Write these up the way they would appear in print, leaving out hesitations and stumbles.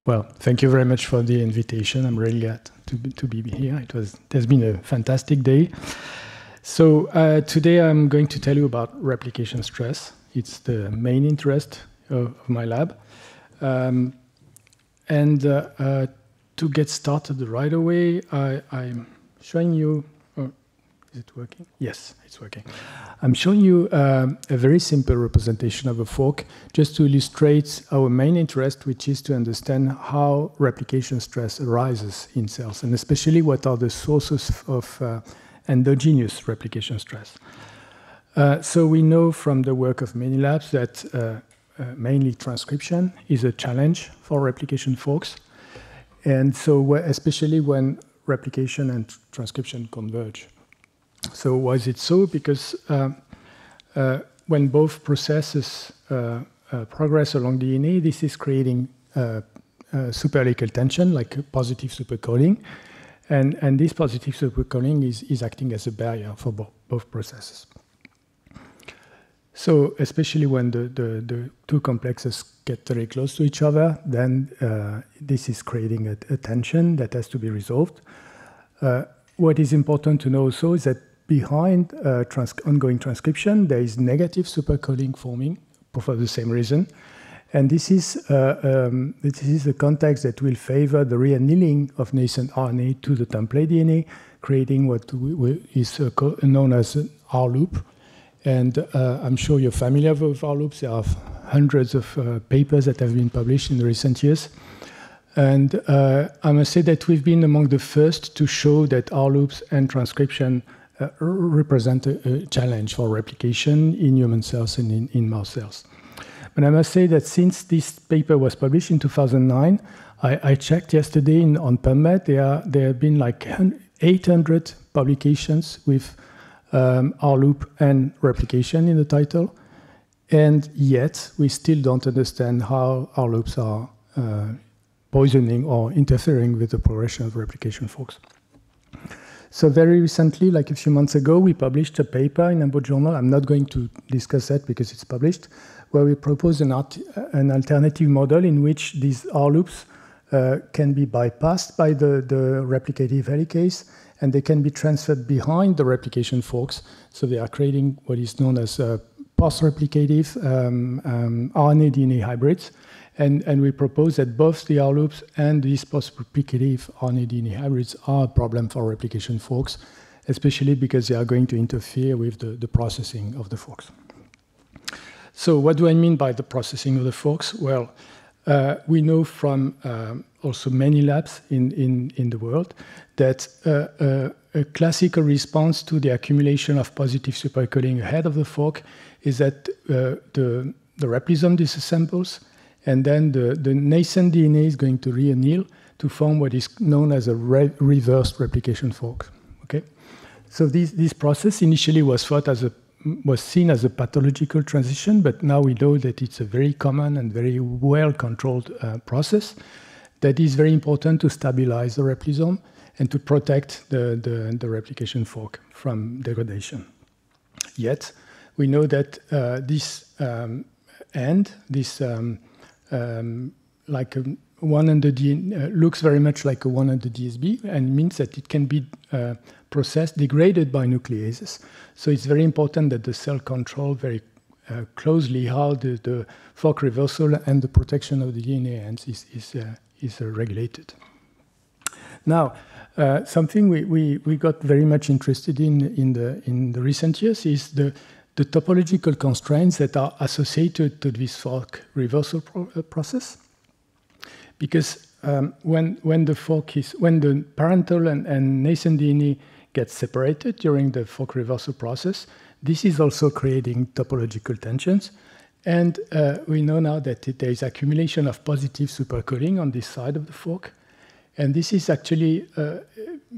Well, thank you very much for the invitation. I'm really glad to be here. It has been a fantastic day. So today I'm going to tell you about replication stress. It's the main interest of my lab. To get started right away, I'm showing you. Is it working? Yes, it's working. I'm showing you a very simple representation of a fork just to illustrate our main interest, which is to understand how replication stress arises in cells, and especially what are the sources of endogenous replication stress. So we know from the work of many labs that mainly transcription is a challenge for replication forks. And so especially when replication and transcription converge. So why is it so? Because when both processes progress along DNA, this is creating superhelical tension, like positive supercoiling. And this positive supercoiling is acting as a barrier for both processes. So especially when the two complexes get very close to each other, then this is creating a tension that has to be resolved. What is important to know also is that behind ongoing transcription, there is negative supercoiling forming for the same reason. And this is a context that will favor the reannealing of nascent RNA to the template DNA, creating what is known as an R loop. And I'm sure you're familiar with R loops. There are hundreds of papers that have been published in recent years. And I must say that we've been among the first to show that R loops and transcription represent a challenge for replication in human cells and in mouse cells. But I must say that since this paper was published in 2009, I checked yesterday on PubMed, there have been like 800 publications with R loop and replication in the title. And yet, we still don't understand how R loops are poisoning or interfering with the progression of replication forks. So very recently, like a few months ago, we published a paper in EMBO Journal. I'm not going to discuss that because it's published, where we propose an alternative model in which these R loops can be bypassed by the replicative helicase, and they can be transferred behind the replication forks. So they are creating what is known as post-replicative RNA-DNA hybrids. And we propose that both the R loops and these post-replicative RNA-DNA hybrids are a problem for replication forks, especially because they are going to interfere with the processing of the forks. So what do I mean by the processing of the forks? Well, we know from also many labs in the world that a classical response to the accumulation of positive supercoiling ahead of the fork is that the replisome disassembles, and then the nascent DNA is going to reanneal to form what is known as a reversed replication fork. Okay, so this process initially was seen as a pathological transition, but now we know that it's a very common and very well-controlled process that is very important to stabilize the replisome and to protect the replication fork from degradation. Yet, we know that this like a 100 looks very much like a 100 DSB, and means that it can be degraded by nucleases. So it's very important that the cell control very closely how the fork reversal and the protection of the DNA ends is regulated. Now, something we got very much interested in the recent years is the topological constraints that are associated to this fork reversal process. Because when the parental and nascent DNA get separated during the fork reversal process, this is also creating topological tensions. And we know now that there is accumulation of positive supercoiling on this side of the fork. And this is actually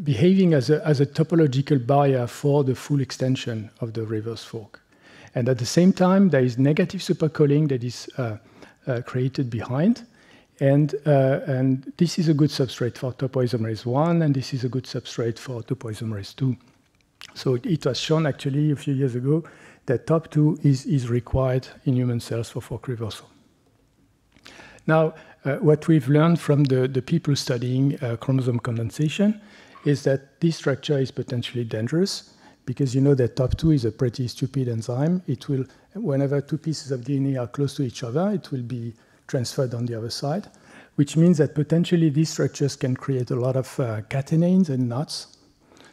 behaving as a topological barrier for the full extension of the reverse fork. And at the same time, there is negative supercoiling that is created behind. And this is a good substrate for topoisomerase 1, and this is a good substrate for topoisomerase 2. So it was shown actually a few years ago that TOP2 is required in human cells for fork reversal. Now, what we've learned from the people studying chromosome condensation is that this structure is potentially dangerous because you know that TOP2 is a pretty stupid enzyme. It will, whenever two pieces of DNA are close to each other, it will be transferred on the other side, which means that potentially these structures can create a lot of catenanes and knots.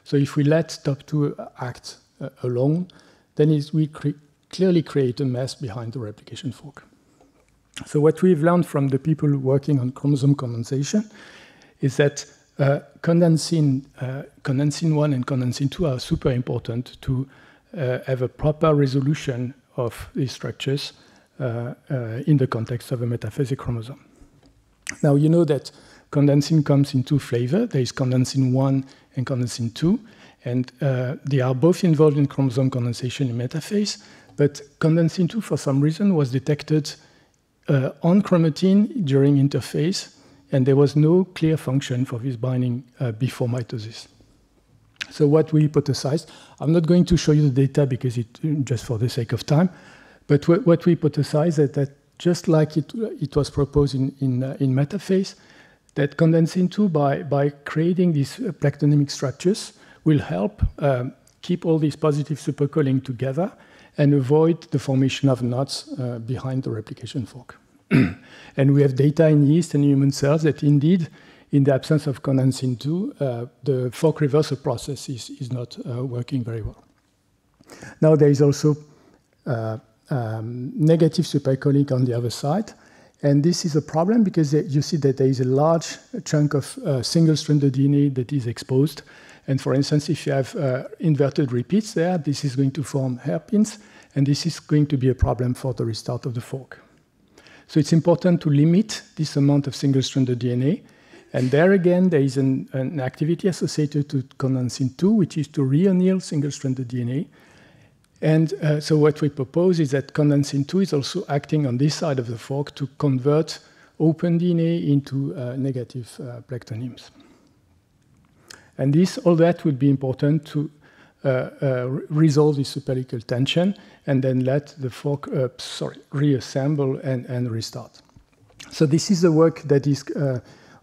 So if we let TOP2 act alone, then we clearly create a mess behind the replication fork. So what we've learned from the people working on chromosome condensation is that condensin 1 and condensin 2 are super important to have a proper resolution of these structures in the context of a metaphasic chromosome. Now, you know that condensin comes in two flavors. There is condensin 1 and condensin 2, and they are both involved in chromosome condensation in metaphase, but condensin 2, for some reason, was detected on chromatin during interphase, and there was no clear function for this binding before mitosis. So what we hypothesized, I'm not going to show you the data because just for the sake of time, but what we hypothesized is that just like it was proposed in metaphase, that condensin 2, by creating these plectonymic structures, will help keep all these positive supercoiling together and avoid the formation of knots behind the replication fork. And we have data in yeast and human cells that indeed, in the absence of condensin 2, the fork reversal process is not working very well. Now, there is also negative supercoiling on the other side. And this is a problem because you see that there is a large chunk of single-stranded DNA that is exposed. And for instance, if you have inverted repeats there, this is going to form hairpins, and this is going to be a problem for the restart of the fork. So it's important to limit this amount of single-stranded DNA. And there again, there is an activity associated to condensin 2, which is to re-anneal single-stranded DNA. And so what we propose is that condensin 2 is also acting on this side of the fork to convert open DNA into negative plectonyms. And all that would be important to resolve the superhelical tension and then let the fork reassemble and restart. So this is the work that is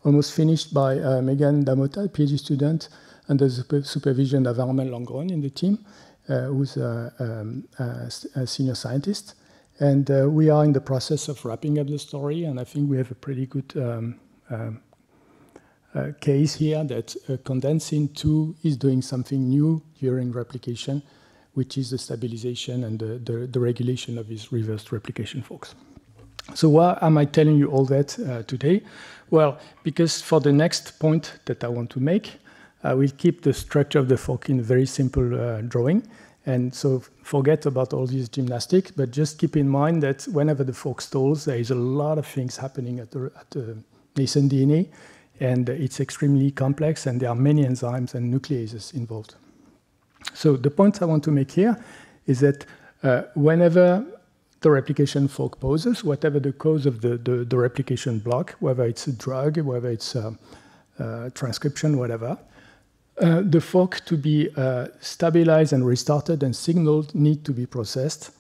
almost finished by Megan Damota, a PhD student, under the supervision of Armel Langron in the team, who's a senior scientist. And we are in the process of wrapping up the story, and I think we have a pretty good case here that condensin 2 is doing something new during replication, which is the stabilization and the regulation of these reversed replication forks. So why am I telling you all that today? Well, because for the next point that I want to make, I will keep the structure of the fork in a very simple drawing. And so forget about all these gymnastics, but just keep in mind that whenever the fork stalls, there is a lot of things happening at the nascent DNA. And it's extremely complex, and there are many enzymes and nucleases involved. So the point I want to make here is that whenever the replication fork poses, whatever the cause of the replication block, whether it's a drug, whether it's transcription, whatever, the fork to be stabilized and restarted and signaled need to be processed.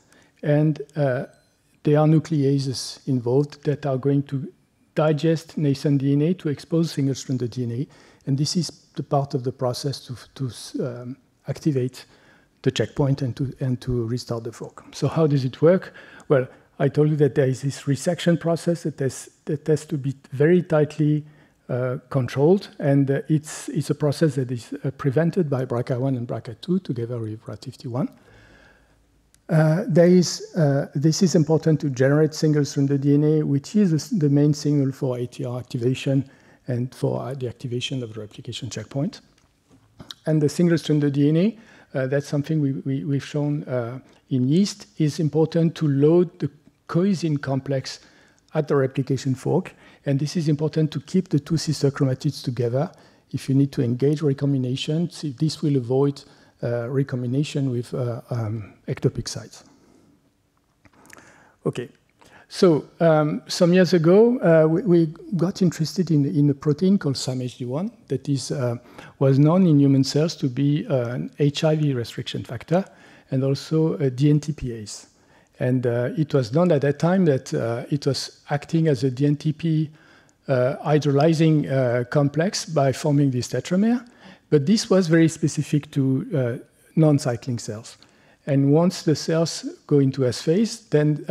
And there are nucleases involved that are going to digest nascent DNA to expose single-stranded DNA. And this is the part of the process to activate the checkpoint and to restart the fork. So how does it work? Well, I told you that there is this resection process that has to be very tightly controlled, and it's a process that is prevented by BRCA1 and BRCA2 together with RAD51. This is important to generate single-stranded DNA, which is the main signal for ATR activation and for the activation of the replication checkpoint. And the single-stranded DNA, that's something we've shown in yeast, is important to load the coenzyme complex at the replication fork. And this is important to keep the two sister chromatids together. If you need to engage recombination, this will avoid recombination with ectopic sites. Okay, so some years ago, we got interested in a protein called SAMHD1 that was known in human cells to be an HIV restriction factor and also a DNTPase. And it was known at that time that it was acting as a DNTP hydrolyzing complex by forming this tetramer. But this was very specific to non-cycling cells. And once the cells go into S phase, then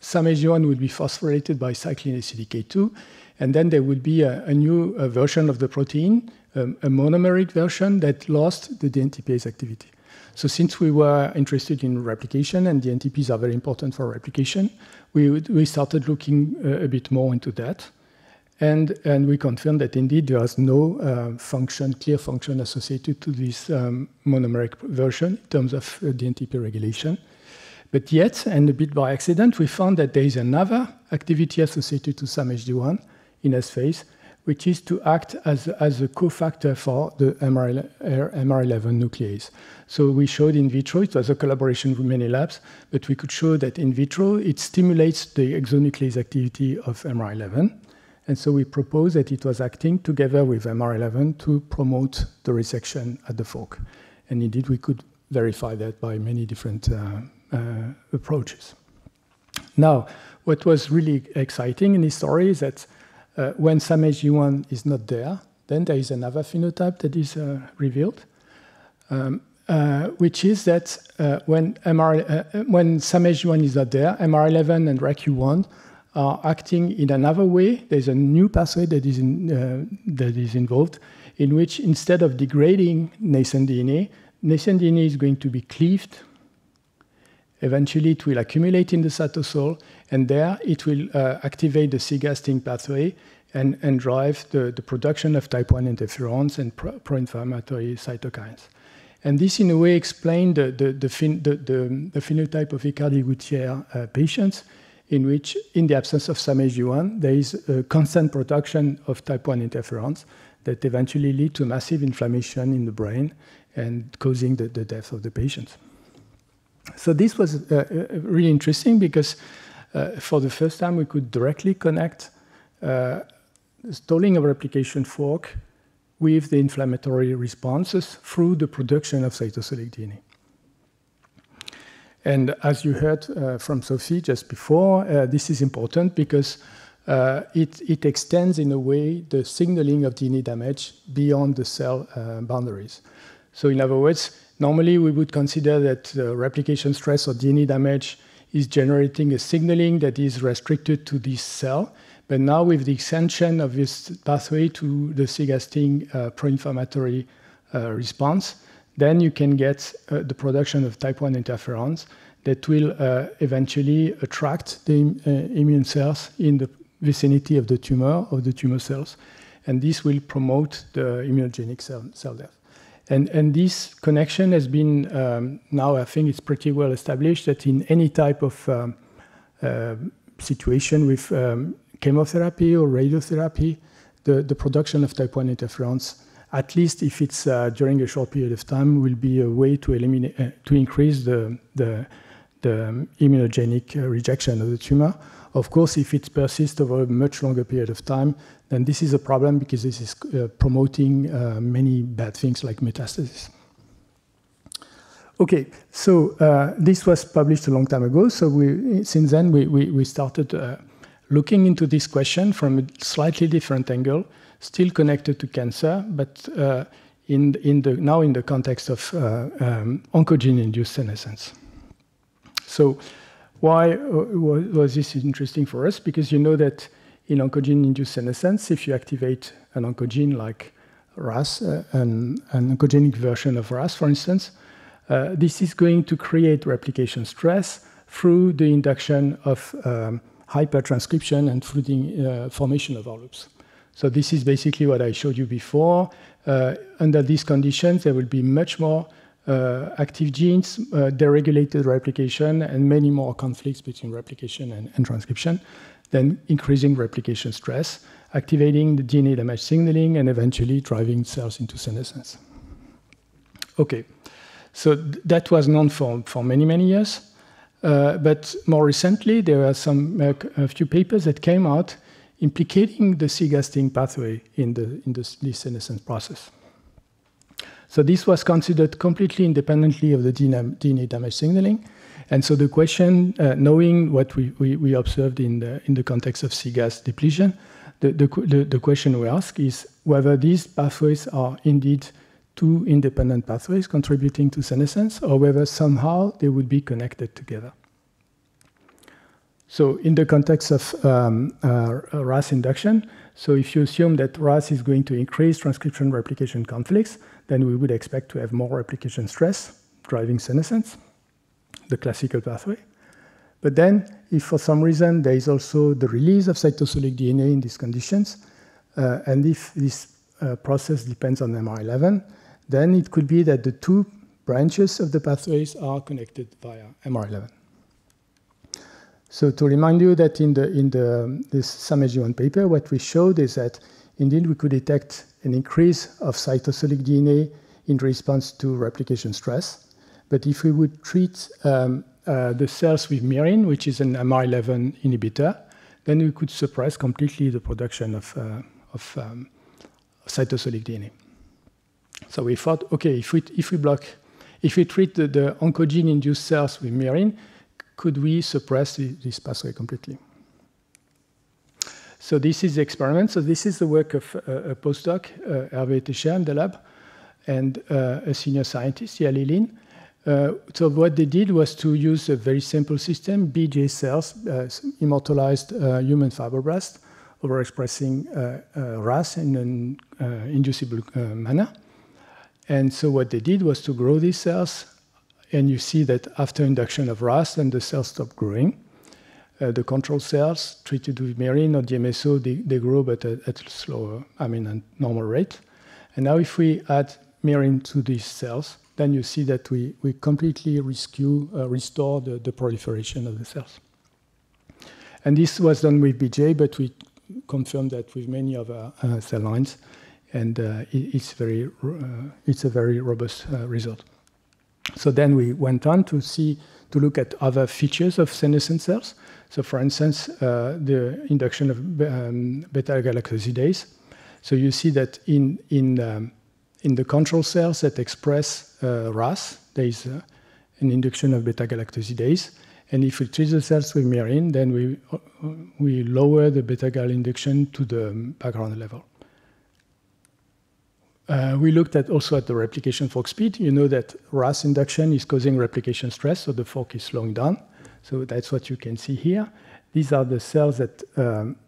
SAMHG1 would be phosphorylated by cyclin ACDK2. And then there would be a new version of the protein, a monomeric version that lost the DNTPase activity. So since we were interested in replication, and DNTPs are very important for replication, we started looking a bit more into that. And we confirmed that indeed there was no clear function associated to this monomeric version in terms of DNTP regulation. But yet, and a bit by accident, we found that there is another activity associated to SAMHG1 in S phase, which is to act as a cofactor for the MR11 nuclease. So we showed in vitro, it was a collaboration with many labs, but we could show that in vitro it stimulates the exonuclease activity of MR11. And so we proposed that it was acting together with MR11 to promote the resection at the fork. And indeed, we could verify that by many different approaches. Now, what was really exciting in this story is that when SAMHG1 is not there, then there is another phenotype that is revealed, which is that when SAMHG1 is not there, MR11 and RACU1 are acting in another way. There's a new pathway that is involved, in which instead of degrading nascent DNA is going to be cleaved. Eventually, it will accumulate in the cytosol, and there it will activate the cGAS-STING pathway and drive the production of type 1 interferons and pro-inflammatory cytokines. And this, in a way, explained the phenotype of Aicardi-Gouttière patients, in which, in the absence of SAMHG1, there is a constant production of type 1 interferons that eventually lead to massive inflammation in the brain and causing the death of the patients. So this was really interesting because for the first time we could directly connect stalling of replication fork with the inflammatory responses through the production of cytosolic DNA. And as you heard from Sophie just before, this is important because it extends in a way the signaling of DNA damage beyond the cell boundaries. So in other words, normally we would consider that replication stress or DNA damage is generating a signaling that is restricted to this cell. But now with the extension of this pathway to the cGAS-STING pro-inflammatory response, then you can get the production of type 1 interferons that will eventually attract the immune cells in the vicinity of the tumor cells. And this will promote the immunogenic cell death. And this connection has been, now I think it's pretty well established that in any type of situation with chemotherapy or radiotherapy, the production of type 1 interferons, at least if it's during a short period of time, will be a way to increase the immunogenic rejection of the tumor. Of course, if it persists over a much longer period of time, then this is a problem because this is promoting many bad things like metastasis. Okay, so this was published a long time ago. So since then, we started looking into this question from a slightly different angle, still connected to cancer, but now in the context of oncogene-induced senescence. So why was this interesting for us? Because you know that in oncogene-induced senescence, if you activate an oncogene like RAS, an oncogenic version of RAS, for instance, this is going to create replication stress through the induction of hypertranscription and through the formation of OR loops. So this is basically what I showed you before. Under these conditions, there will be much more active genes, deregulated replication, and many more conflicts between replication and transcription, then increasing replication stress, activating the DNA damage signaling, and eventually driving cells into senescence. Okay, so that was known for many, many years. But more recently, there are a few papers that came out implicating the cGAS-STING pathway in this senescence process. So this was considered completely independently of the DNA damage signaling. And so the question, knowing what we observed in the context of C-gas depletion, the question we ask is whether these pathways are indeed two independent pathways contributing to senescence, or whether somehow they would be connected together. So in the context of RAS induction, so if you assume that RAS is going to increase transcription replication conflicts, then we would expect to have more replication stress driving senescence, the classical pathway. But then, if for some reason there is also the release of cytosolic DNA in these conditions, and if this process depends on MR11, then it could be that the two branches of the pathways are connected via MR11. So to remind you that in this SAMSG1 paper, what we showed is that indeed we could detect an increase of cytosolic DNA in response to replication stress. But if we would treat the cells with mirin, which is an MR11 inhibitor, then we could suppress completely the production of cytosolic DNA. So we thought, okay, if we treat the oncogene-induced cells with mirin, could we suppress this pathway completely? So this is the experiment. So this is the work of a postdoc, Hervé Techer in the lab, and a senior scientist, Yali Lin. So what they did was to use a very simple system, BJ cells, immortalized human fibroblast, overexpressing RAS in an inducible manner. And so what they did was to grow these cells, and you see that after induction of RAS, then the cells stop growing. The control cells treated with mirin or DMSO, they grow, but at a slower, a normal rate. And now if we add mirin to these cells, then you see that we completely restore the proliferation of the cells. And this was done with BJ, but we confirmed that with many other cell lines, and it's a very robust result. So then we went on to look at other features of senescent cells. So for instance, the induction of beta-galactosidase. So you see that in the control cells that express RAS, there is an induction of beta-galactosidase. And if we treat the cells with mirin, then we lower the beta-gal induction to the background level. We looked also at the replication fork speed. You know that RAS induction is causing replication stress, so the fork is slowing down. So that's what you can see here. These are the cells that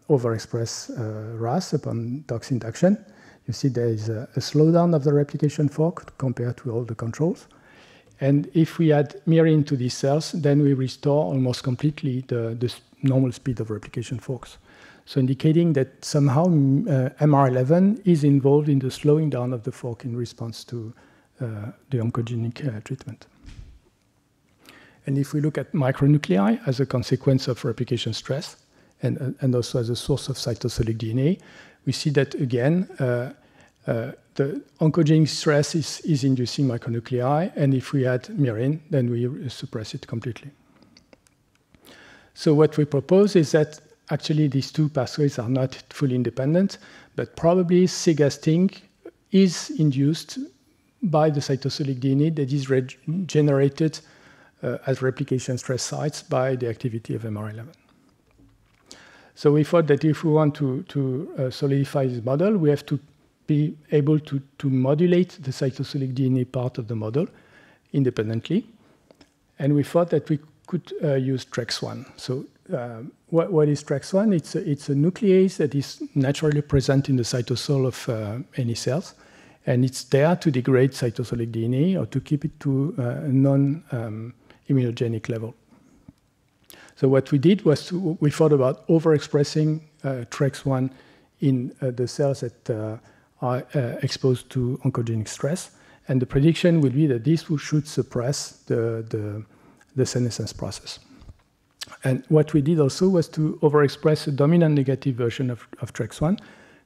overexpress RAS upon DOX induction. You see there is a slowdown of the replication fork compared to all the controls. And if we add mirin to these cells, then we restore almost completely the normal speed of replication forks. So indicating that somehow MR11 is involved in the slowing down of the fork in response to the oncogenic treatment. And if we look at micronuclei as a consequence of replication stress and also as a source of cytosolic DNA, we see that again, the oncogenic stress is inducing micronuclei, and if we add mirin, then we suppress it completely. So what we propose is that actually these two pathways are not fully independent, but probably C-gas-TINC is induced by the cytosolic DNA that is generated as replication stress sites by the activity of MR11. So we thought that if we want to solidify this model, we have to be able to modulate the cytosolic DNA part of the model independently. And we thought that we could use TREX1. So what is TREX1? It's a nuclease that is naturally present in the cytosol of any cells. And it's there to degrade cytosolic DNA or to keep it to a non-immunogenic level. So what we did was we thought about overexpressing TREX1 in the cells that are exposed to oncogenic stress. And the prediction would be that this should suppress the senescence process. And what we did also was to overexpress a dominant negative version of TREX1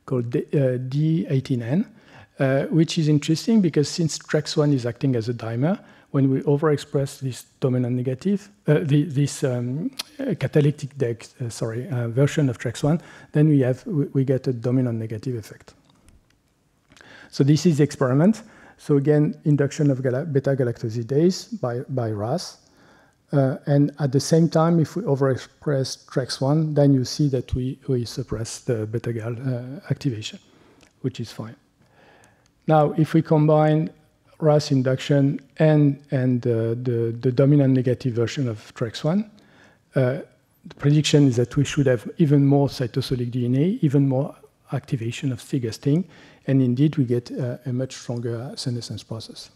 called D18N, which is interesting because since TREX1 is acting as a dimer, when we overexpress this dominant negative, this catalytic version of TREX1, then we get a dominant negative effect. So this is the experiment. So again, induction of beta-galactosidase by RAS. And at the same time, if we overexpress TREX1, then you see that we suppress the beta-gal activation, which is fine. Now, if we combine RAS induction and the dominant negative version of TREX1, the prediction is that we should have even more cytosolic DNA, even more activation of C-gasting, and indeed we get a much stronger senescence process.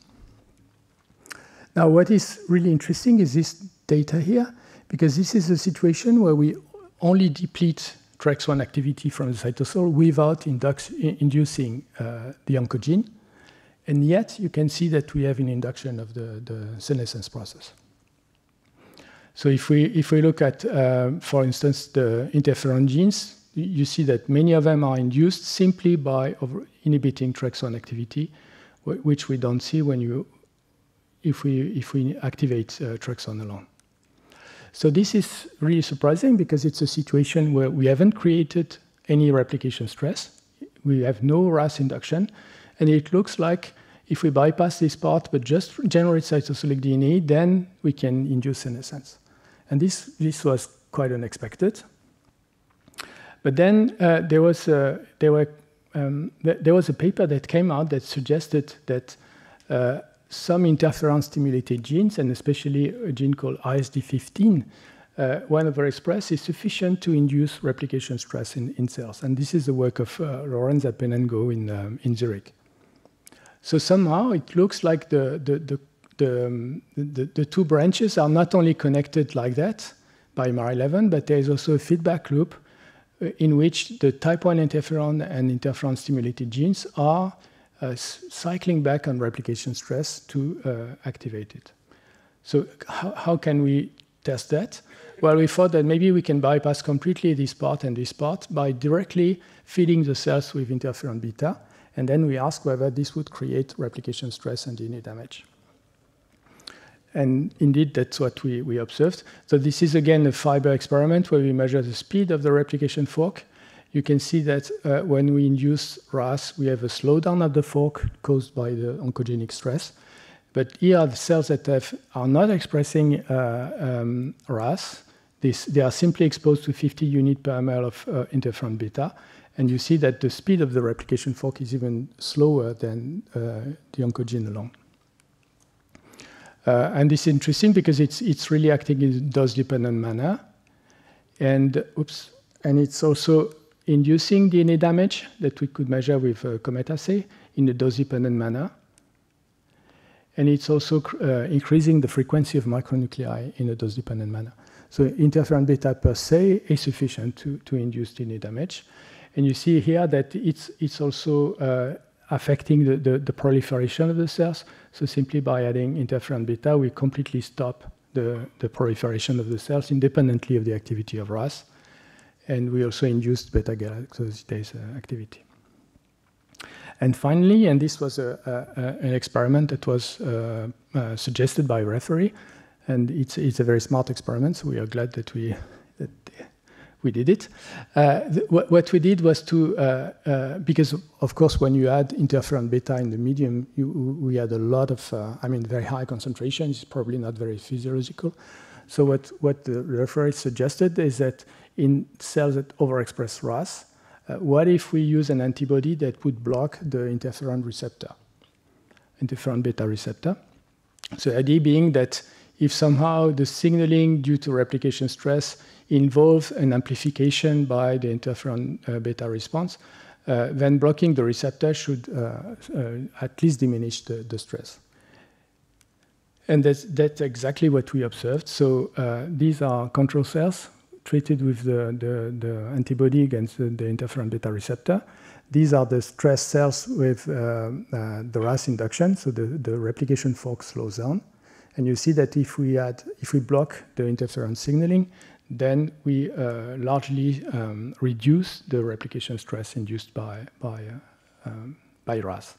Now, what is really interesting is this data here, because this is a situation where we only deplete TREX1 activity from the cytosol without inducing the oncogene. And yet, you can see that we have an induction of the senescence process. So if we look at, for instance, the interferon genes, you see that many of them are induced simply by inhibiting TREX1 activity, which we don't see if we activate TREX1 alone. So this is really surprising because it's a situation where we haven't created any replication stress. We have no RAS induction. And it looks like if we bypass this part but just generate cytosolic DNA, then we can induce senescence. And this was quite unexpected. But then there was a paper that came out that suggested that some interferon-stimulated genes, and especially a gene called ISD15, when overexpressed, is sufficient to induce replication stress in cells. And this is the work of Lorenz Appenengo in Zurich. So somehow it looks like the two branches are not only connected like that by MAR11, but there is also a feedback loop in which the type 1 interferon and interferon-stimulated genes are cycling back on replication stress to activate it. So how can we test that? Well, we thought that maybe we can bypass completely this part and this part by directly feeding the cells with interferon beta, and then we ask whether this would create replication stress and DNA damage. And indeed, that's what we observed. So this is, again, a fiber experiment where we measure the speed of the replication fork. You can see that when we induce RAS, we have a slowdown of the fork caused by the oncogenic stress. But here, the cells that are not expressing RAS, they are simply exposed to 50 units per ml of interferon beta. And you see that the speed of the replication fork is even slower than the oncogene alone. And this is interesting because it's really acting in a dose-dependent manner. And it's also inducing DNA damage that we could measure with a COMET assay in a dose-dependent manner. And it's also increasing the frequency of micronuclei in a dose-dependent manner. So interferon beta per se is sufficient to induce DNA damage. And you see here that it's also affecting the proliferation of the cells. So simply by adding interferon beta, we completely stop the proliferation of the cells independently of the activity of RAS. And we also induced beta-galactosidase activity. And finally, and this was an experiment that was suggested by a referee, and it's a very smart experiment, so we are glad that we did it. What we did was to, because of course when you add interferon beta in the medium, we had a lot of, very high concentration. It's probably not very physiological. So what the referee suggested is that in cells that overexpress RAS, what if we use an antibody that would block the interferon receptor, interferon beta receptor? So the idea being that if somehow the signaling due to replication stress involves an amplification by the interferon beta response, then blocking the receptor should at least diminish the stress. And that's exactly what we observed. So these are control cells treated with the antibody against the interferon beta receptor. These are the stress cells with the RAS induction, so the replication fork slows down. And you see that if we block the interferon signaling, then we largely reduce the replication stress induced by RAS.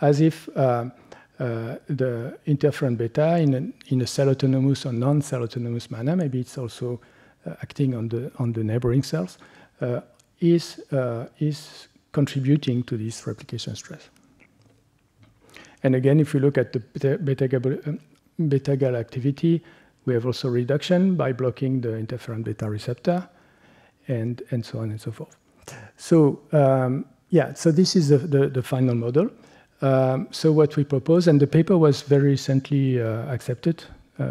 As if the interferon beta in a cell-autonomous or non-cell-autonomous manner, maybe it's also acting on the neighboring cells, is contributing to this replication stress. And again, if we look at the beta-gal activity, we have also reduction by blocking the interferon beta receptor, and so on and so forth. So yeah, so this is the final model. So what we propose, and the paper was very recently accepted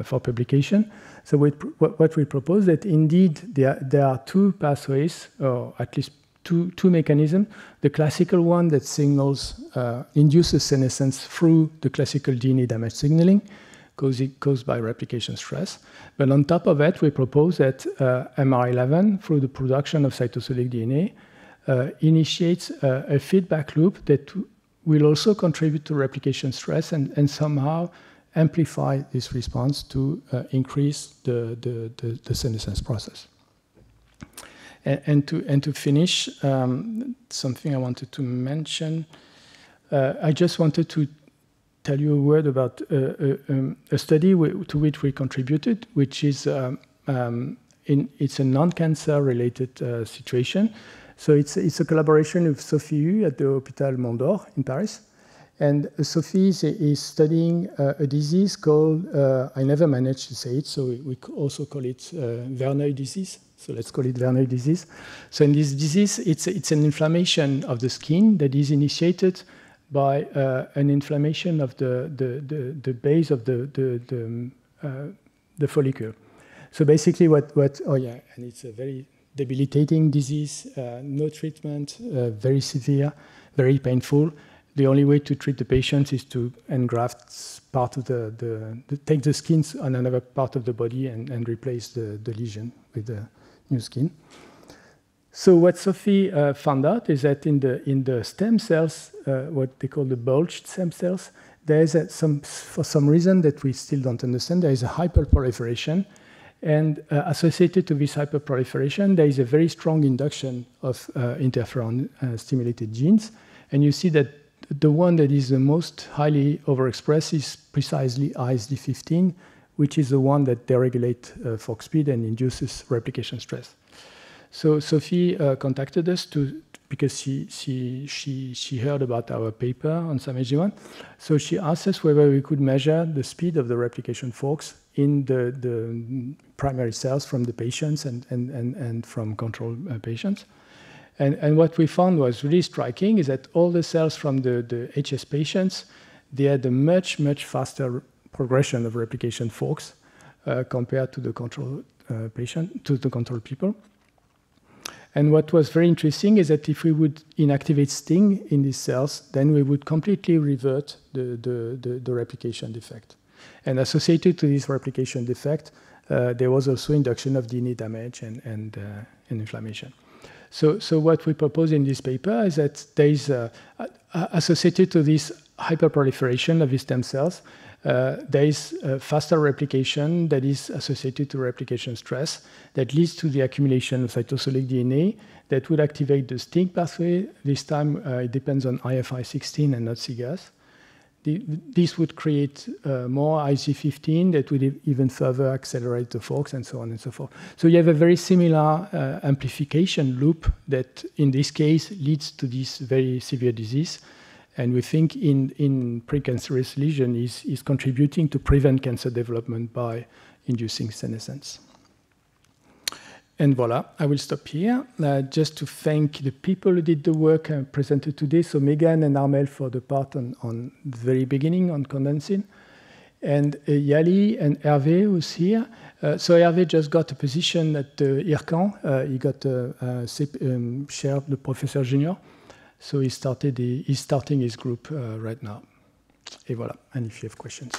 for publication. So what we propose that indeed there are two pathways, or at least two mechanisms. The classical one that signals, induces senescence through the classical DNA damage signaling, caused by replication stress. But on top of that, we propose that MR11, through the production of cytosolic DNA, initiates a feedback loop that will also contribute to replication stress and somehow amplify this response to increase the senescence process. And to finish, something I wanted to mention, I just wanted to tell you a word about a study to which we contributed, which is it's a non-cancer related situation. So it's a collaboration with Sophie Hu at the Hôpital Mondor in Paris. And Sophie is studying a disease called, I never managed to say it, so we also call it Verneuil disease. So let's call it Verneuil disease. So in this disease, it's an inflammation of the skin that is initiated by an inflammation of the base of the follicle. So basically oh yeah, and it's a very debilitating disease, no treatment, very severe, very painful. The only way to treat the patient is to engraft part of take the skin on another part of the body and replace the lesion with the new skin. So what Sophie found out is that in the stem cells, what they call the bulged stem cells, there is for some reason that we still don't understand, there is a hyperproliferation. And associated to this hyperproliferation, there is a very strong induction of interferon-stimulated genes. And you see that the one that is the most highly overexpressed is precisely ISD15, which is the one that deregulates fork speed and induces replication stress. So Sophie contacted us because she heard about our paper on SAMEG1. So she asked us whether we could measure the speed of the replication forks in the primary cells from the patients and from control patients. And what we found was really striking is that all the cells from the HS patients, they had a much, much faster progression of replication forks compared to the control control people. And what was very interesting is that if we would inactivate STING in these cells, then we would completely revert the replication defect. And associated to this replication defect, there was also induction of DNA damage and inflammation. So what we propose in this paper is that there is associated to this hyperproliferation of these stem cells, there is faster replication that is associated to replication stress that leads to the accumulation of cytosolic DNA that would activate the STING pathway. This time it depends on IFI16 and not cGAS. This would create more IC15 that would even further accelerate the forks and so on and so forth. So you have a very similar amplification loop that in this case leads to this very severe disease. And we think in precancerous lesion is contributing to prevent cancer development by inducing senescence. And voila, I will stop here. Just to thank the people who did the work presented today. So Megan and Armel for the part on the very beginning on condensin. And Yali and Hervé who's here. So Hervé just got a position at IRCAN. He got chair of the Professor Junior. So he's starting his group right now. Et voilà, and if you have questions.